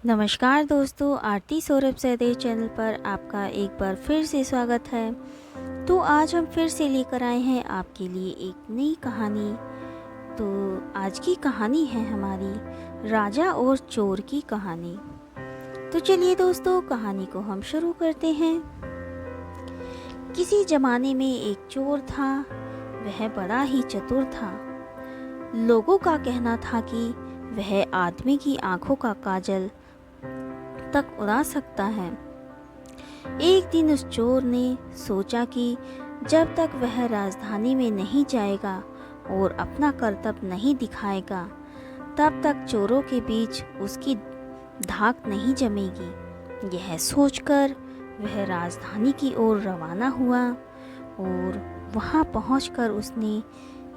नमस्कार दोस्तों, आरती सौरभ सहदेव चैनल पर आपका एक बार फिर से स्वागत है। तो आज हम फिर से लेकर आए हैं आपके लिए एक नई कहानी। तो आज की कहानी है हमारी राजा और चोर की कहानी। तो चलिए दोस्तों, कहानी को हम शुरू करते हैं। किसी जमाने में एक चोर था। वह बड़ा ही चतुर था। लोगों का कहना था कि वह आदमी की आंखों का काजल तक उड़ा सकता है। एक दिन उस चोर ने सोचा कि जब तक वह राजधानी में नहीं जाएगा और अपना करतब नहीं दिखाएगा, तब तक चोरों के बीच उसकी धाक नहीं जमेगी। यह सोचकर वह राजधानी की ओर रवाना हुआ और वहां पहुंचकर उसने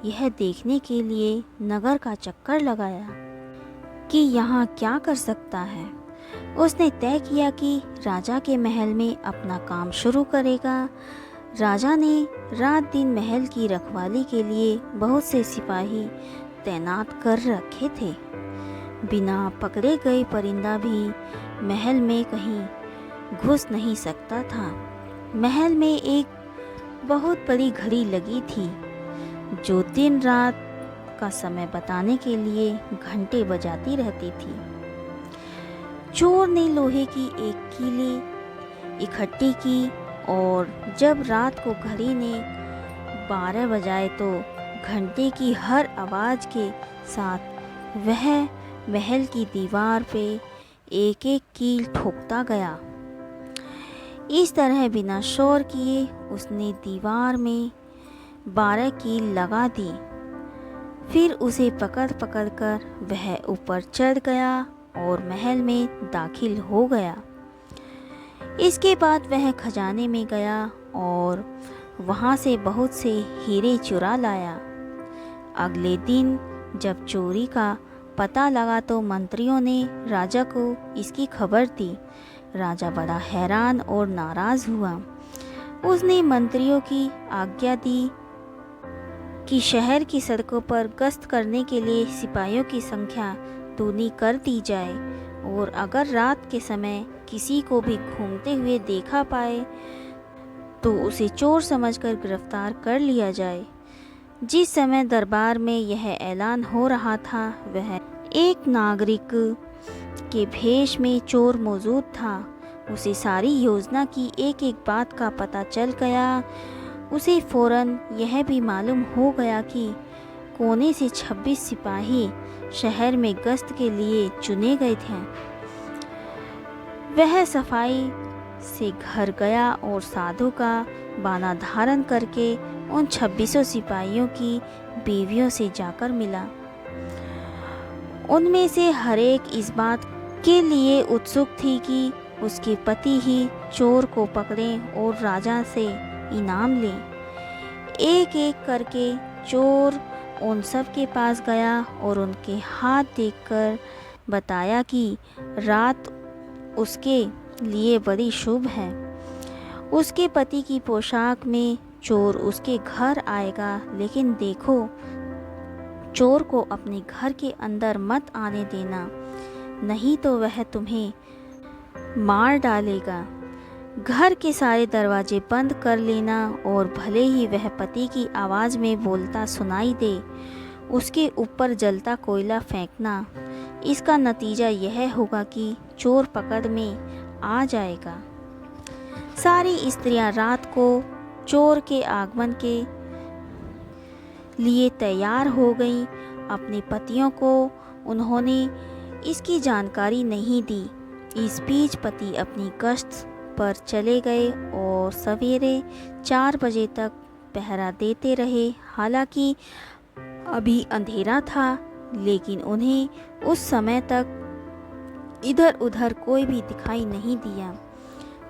यह देखने के लिए नगर का चक्कर लगाया कि यहाँ क्या कर सकता है। उसने तय किया कि राजा के महल में अपना काम शुरू करेगा। राजा ने रात दिन महल की रखवाली के लिए बहुत से सिपाही तैनात कर रखे थे। बिना पकड़े गए परिंदा भी महल में कहीं घुस नहीं सकता था। महल में एक बहुत बड़ी घड़ी लगी थी जो दिन रात का समय बताने के लिए घंटे बजाती रहती थी। चोर ने लोहे की एक कीली इकट्ठी की और जब रात को घड़ी ने 12 बजाए तो घंटे की हर आवाज़ के साथ वह महल की दीवार पे एक एक कील ठोकता गया। इस तरह बिना शोर किए उसने दीवार में 12 कील लगा दी। फिर उसे पकड़ पकड़ कर वह ऊपर चढ़ गया और महल में दाखिल हो गया। इसके बाद वह खजाने में गया और वहाँ से बहुत से हीरे चुरा लाया। अगले दिन जब चोरी का पता लगा तो मंत्रियों ने राजा को इसकी खबर दी। राजा बड़ा हैरान और नाराज हुआ। उसने मंत्रियों की आज्ञा दी कि शहर की सड़कों पर गश्त करने के लिए सिपाहियों की संख्या दूनी कर दी जाए और अगर रात के समय किसी को भी घूमते हुए देखा पाए तो उसे चोर समझकर गिरफ्तार कर लिया जाए। जिस समय दरबार में यह ऐलान हो रहा था, वह एक नागरिक के भेष में चोर मौजूद था। उसे सारी योजना की एक एक बात का पता चल गया। उसे फौरन यह भी मालूम हो गया कि कोने से 26 सिपाही शहर में गश्त के लिए चुने गए थे। वह सफाई से घर गया और साधु का बाना धारण करके उन 26 सिपाहियों की बीवियों से जाकर मिला। उनमें से हर एक इस बात के लिए उत्सुक थी कि उसके पति ही चोर को पकड़ें और राजा से इनाम ले। एक एक करके चोर उन सब के पास गया और उनके हाथ देखकर बताया कि रात उसके लिए बड़ी शुभ है। उसके पति की पोशाक में चोर उसके घर आएगा, लेकिन देखो, चोर को अपने घर के अंदर मत आने देना, नहीं तो वह तुम्हें मार डालेगा। घर के सारे दरवाजे बंद कर लेना और भले ही वह पति की आवाज़ में बोलता सुनाई दे, उसके ऊपर जलता कोयला फेंकना। इसका नतीजा यह होगा कि चोर पकड़ में आ जाएगा। सारी स्त्रियां रात को चोर के आगमन के लिए तैयार हो गईं। अपने पतियों को उन्होंने इसकी जानकारी नहीं दी। इस बीच पति अपनी गश्त पर चले गए और सवेरे 4 बजे तक पहरा देते रहे। हालांकि अभी अंधेरा था, लेकिन उन्हें उस समय तक इधर उधर कोई भी दिखाई नहीं दिया।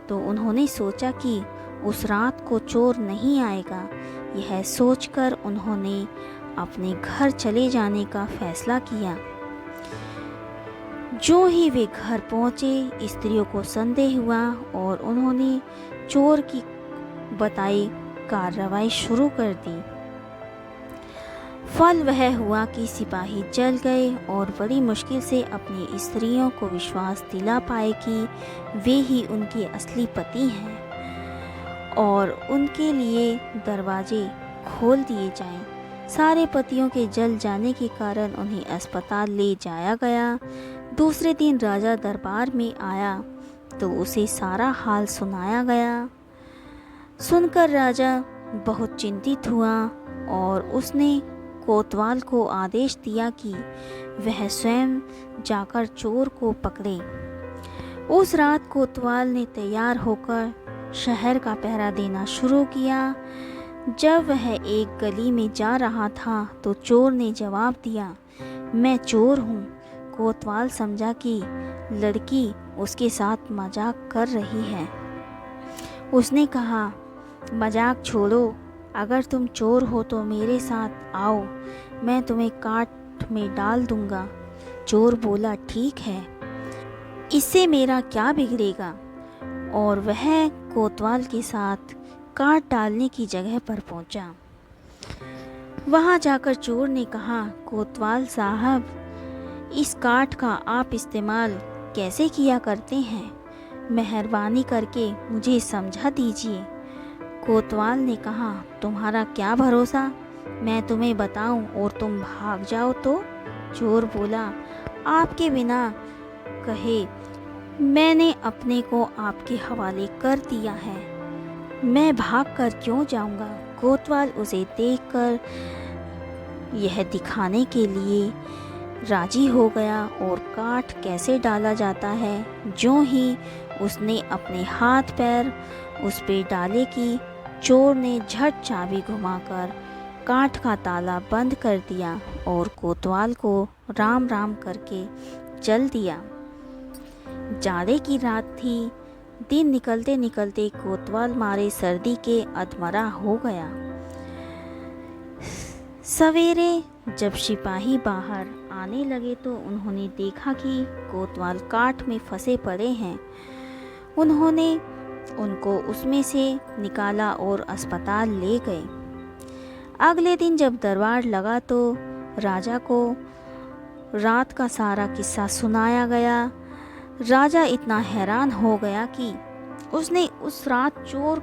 तो उन्होंने सोचा कि उस रात को चोर नहीं आएगा। यह सोचकर उन्होंने अपने घर चले जाने का फैसला किया। जो ही वे घर पहुंचे, स्त्रियों को संदेह हुआ और उन्होंने चोर की बताई कार्रवाई शुरू कर दी। फल वह हुआ कि सिपाही जल गए और बड़ी मुश्किल से अपनी स्त्रियों को विश्वास दिला पाए कि वे ही उनके असली पति हैं और उनके लिए दरवाजे खोल दिए जाएं। सारे पतियों के जल जाने के कारण उन्हें अस्पताल ले जाया गया। दूसरे दिन राजा दरबार में आया तो उसे सारा हाल सुनाया गया। सुनकर राजा बहुत चिंतित हुआ और उसने कोतवाल को आदेश दिया कि वह स्वयं जाकर चोर को पकड़े। उस रात कोतवाल ने तैयार होकर शहर का पहरा देना शुरू किया। जब वह एक गली में जा रहा था तो चोर ने जवाब दिया, मैं चोर हूँ। कोतवाल समझा कि लड़की उसके साथ मजाक कर रही है। उसने कहा, मजाक छोड़ो, अगर तुम चोर हो तो मेरे साथ आओ, मैं तुम्हें काट में डाल दूंगा। चोर बोला, ठीक है, इससे मेरा क्या बिगड़ेगा। और वह कोतवाल के साथ काट डालने की जगह पर पहुंचा। वहां जाकर चोर ने कहा, कोतवाल साहब, इस काट का आप इस्तेमाल कैसे किया करते हैं? मेहरबानी करके मुझे समझा दीजिए। कोतवाल ने कहा, तुम्हारा क्या भरोसा, मैं तुम्हें बताऊं और तुम भाग जाओ तो? चोर बोला, आपके बिना कहे मैंने अपने को आपके हवाले कर दिया है, मैं भाग कर क्यों जाऊंगा। कोतवाल उसे देखकर यह दिखाने के लिए राजी हो गया और काठ कैसे डाला जाता है, जो ही उसने अपने हाथ पैर उस पे डाले कि चोर ने झट चाबी घुमाकर काठ का ताला बंद कर दिया और कोतवाल को राम राम करके चल दिया। जाड़े की रात थी। दिन निकलते निकलते कोतवाल मारे सर्दी के अधमरा हो गया। सवेरे जब सिपाही बाहर आने लगे तो उन्होंने देखा कि कोतवाल काठ में फंसे पड़े हैं। उन्होंने उनको उसमें से निकाला और अस्पताल ले गए। अगले दिन जब दरबार लगा तो राजा को रात का सारा किस्सा सुनाया गया। राजा इतना हैरान हो गया कि उसने उस रात चोर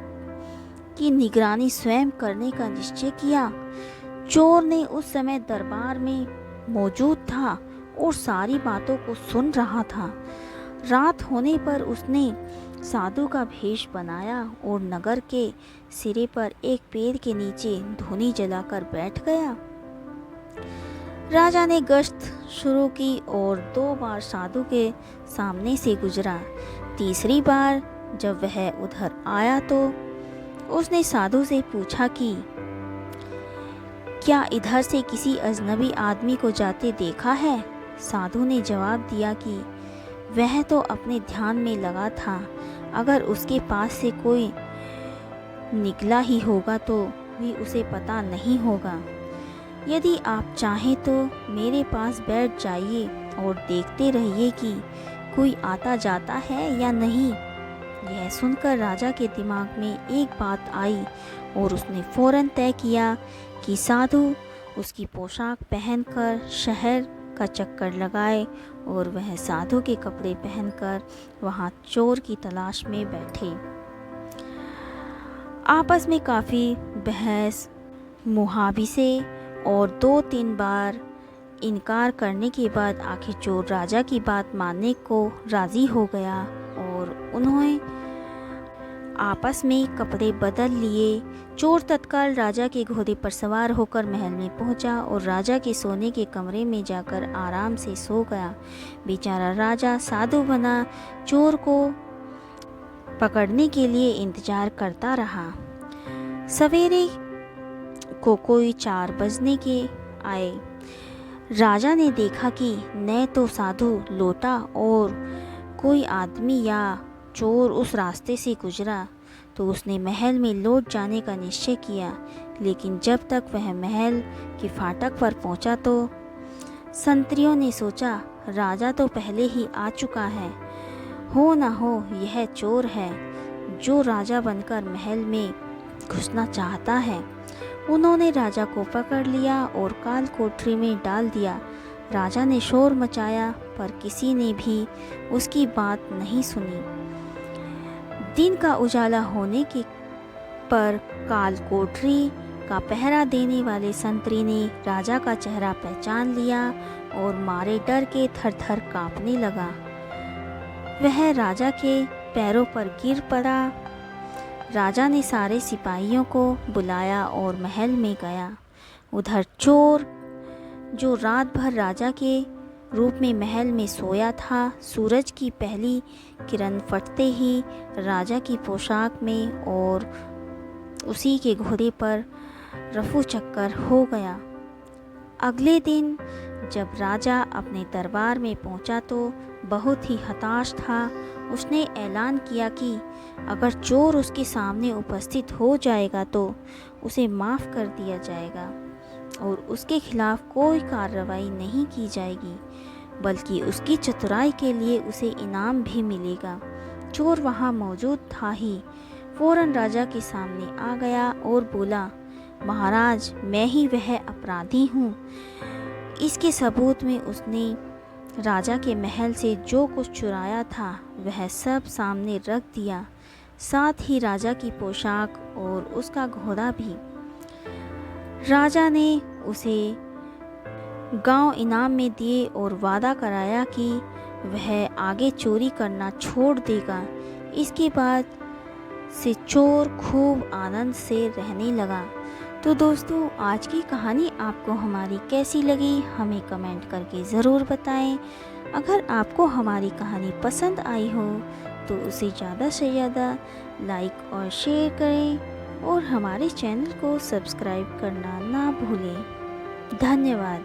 की निगरानी स्वयं करने का निश्चय किया। चोर ने उस समय दरबार में मौजूद था और सारी बातों को सुन रहा था। रात होने पर उसने साधु का भेष बनाया और नगर के सिरे पर एक पेड़ के नीचे धूनी जलाकर बैठ गया। राजा ने गश्त शुरू की और 2 बार साधु के सामने से गुजरा। तीसरी बार जब वह उधर आया तो उसने साधु से पूछा कि क्या इधर से किसी अजनबी आदमी को जाते देखा है? साधु ने जवाब दिया कि वह तो अपने ध्यान में लगा था, अगर उसके पास से कोई निकला ही होगा तो भी उसे पता नहीं होगा। यदि आप चाहें तो मेरे पास बैठ जाइए और देखते रहिए कि कोई आता जाता है या नहीं। यह सुनकर राजा के दिमाग में एक बात आई और उसने फौरन तय किया कि साधु उसकी पोशाक पहनकर शहर का चक्कर लगाए और वह साधु के कपड़े पहनकर वहां चोर की तलाश में बैठे। आपस में काफ़ी बहस मुहाविसे और 2-3 बार इनकार करने के बाद आखिर चोर राजा की बात मानने को राज़ी हो गया और उन्होंने आपस में कपड़े बदल लिए। चोर तत्काल राजा के घोड़े पर सवार होकर महल में पहुंचा और राजा के सोने के कमरे में जाकर आराम से सो गया। बेचारा राजा साधु बना चोर को पकड़ने के लिए इंतजार करता रहा। सवेरे को कोई 4 बजने के आए। राजा ने देखा कि न तो साधु लौटा और कोई आदमी या चोर उस रास्ते से गुजरा, तो उसने महल में लौट जाने का निश्चय किया। लेकिन जब तक वह महल के फाटक पर पहुंचा तो संतरियों ने सोचा, राजा तो पहले ही आ चुका है, हो ना हो यह चोर है जो राजा बनकर महल में घुसना चाहता है। उन्होंने राजा को पकड़ लिया और काल कोठरी में डाल दिया। राजा ने शोर मचाया पर किसी ने भी उसकी बात नहीं सुनी। दिन का उजाला होने के पर काल कोठरी का पहरा देने वाले संतरी ने राजा का चेहरा पहचान लिया और मारे डर के थर-थर कांपने लगा। वह राजा के पैरों पर गिर पड़ा। राजा ने सारे सिपाहियों को बुलाया और महल में गया। उधर चोर, जो रात भर राजा के रूप में महल में सोया था, सूरज की पहली किरण फटते ही राजा की पोशाक में और उसी के घोड़े पर रफू चक्कर हो गया। अगले दिन जब राजा अपने दरबार में पहुंचा तो बहुत ही हताश था। उसने ऐलान किया कि अगर चोर उसके सामने उपस्थित हो जाएगा तो उसे माफ़ कर दिया जाएगा और उसके खिलाफ कोई कार्रवाई नहीं की जाएगी, बल्कि उसकी चतुराई के लिए उसे इनाम भी मिलेगा। चोर वहाँ मौजूद था ही फौरन राजा के सामने आ गया और बोला, महाराज, मैं ही वह अपराधी हूँ। इसके सबूत में उसने राजा के महल से जो कुछ चुराया था वह सब सामने रख दिया, साथ ही राजा की पोशाक और उसका घोड़ा भी। राजा ने उसे गांव इनाम में दिए और वादा कराया कि वह आगे चोरी करना छोड़ देगा। इसके बाद से चोर खूब आनंद से रहने लगा। तो दोस्तों, आज की कहानी आपको हमारी कैसी लगी हमें कमेंट करके ज़रूर बताएं। अगर आपको हमारी कहानी पसंद आई हो तो उसे ज़्यादा से ज़्यादा लाइक और शेयर करें और हमारे चैनल को सब्सक्राइब करना ना भूलें। धन्यवाद।